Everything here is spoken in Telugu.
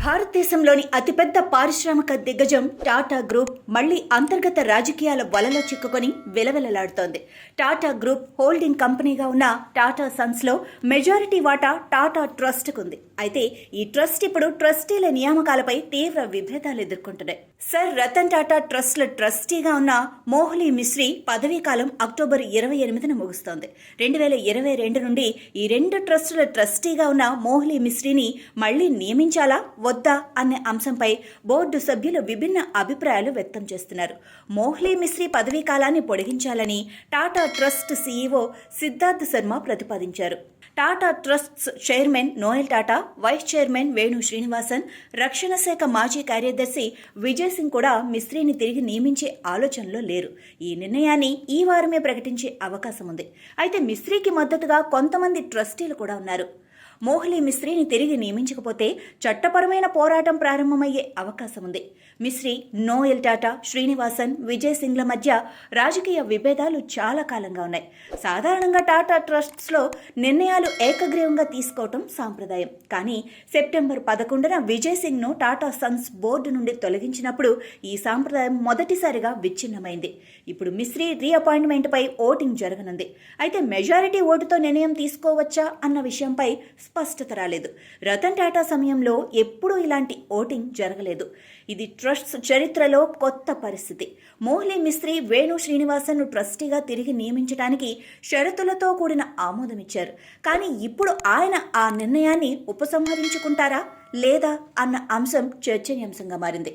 భారతదేశంలోని అతిపెద్ద పారిశ్రామిక దిగ్గజం టాటా గ్రూప్ మళ్లీ అంతర్గత రాజకీయాల వలలో చిక్కుకొని విలవిలలాడుతోంది. టాటా గ్రూప్ హోల్డింగ్ కంపెనీగా ఉన్న టాటా సన్స్లో మెజారిటీ వాటా టాటా ట్రస్ట్కుంది. అయితే ఈ ట్రస్ట్ ఇప్పుడు ట్రస్టీల నియామకాలపై తీవ్ర విభేదాలు ఎదుర్కొంటున్నాయి. సర్ రతన్ టాటా ట్రస్ట్ల ట్రస్టీగా ఉన్న మోహ్లీ మిస్రీ పదవీకాలం అక్టోబర్ 28న ముగుస్తోంది. 2022 నుండి ఈ రెండు ట్రస్టుల ట్రస్టీగా ఉన్న మోహ్లీ మిస్రీని మళ్లీ నియమించాలా వద్దా అనే అంశంపై బోర్డు సభ్యులు విభిన్న అభిప్రాయాలు వ్యక్తం చేస్తున్నారు. మోహ్లీ మిస్రీ పదవీ కాలాన్ని పొడిగించాలని టాటా ట్రస్ట్ సీఈఓ సిద్ధార్థ్ శర్మ ప్రతిపాదించారు. Tata trusts chairman Noel Tata, vice chairman Venu Srinivasan, రక్షణ శాఖ మాజీ కార్యదర్శి విజయ్ సింగ్ కూడా మిస్రీని తిరిగి నియమించే ఆలోచనలో లేరు. ఈ నిర్ణయాన్ని ఈ వారమే ప్రకటించే అవకాశం ఉంది. అయితే మిస్రీకి మద్దతుగా కొంతమంది ట్రస్టీలు కూడా ఉన్నారు. మోహ్లీ మిస్రీని తిరిగి నియమించకపోతే చట్టపరమైన పోరాటం ప్రారంభమయ్యే అవకాశం ఉంది. మిస్రీ, నోయల్ టాటా, శ్రీనివాసన్, విజయ్ సింగ్ల మధ్య రాజకీయ విభేదాలు చాలా కాలంగా ఉన్నాయి. సాధారణంగా టాటా ట్రస్ట్స్లో నిర్ణయాలు ఏకగ్రీవంగా తీసుకోవటం సాంప్రదాయం. కానీ సెప్టెంబర్ 11న విజయ్ సింగ్ను టాటా సన్స్ బోర్డు నుండి తొలగించినప్పుడు ఈ సాంప్రదాయం మొదటిసారిగా విచ్ఛిన్నమైంది. ఇప్పుడు మిస్రీ రీఅపాయింట్మెంట్పై ఓటింగ్ జరగనుంది. అయితే మెజారిటీ ఓటుతో నిర్ణయం తీసుకోవచ్చా అన్న విషయంపై స్పష్టత రాలేదు. రతన్ టాటా సమయంలో ఎప్పుడూ ఇలాంటి ఓటింగ్ జరగలేదు. ఇది ట్రస్ట్ చరిత్రలో కొత్త పరిస్థితి. మోహ్లీ మిస్రీ వేణు శ్రీనివాసన్ను ట్రస్టీగా తిరిగి నియమించడానికి షరతులతో కూడిన ఆమోదమిచ్చారు. కానీ ఇప్పుడు ఆయన ఆ నిర్ణయాన్ని ఉపసంహరించుకుంటారా లేదా అన్న అంశం చర్చనీయాంశంగా మారింది.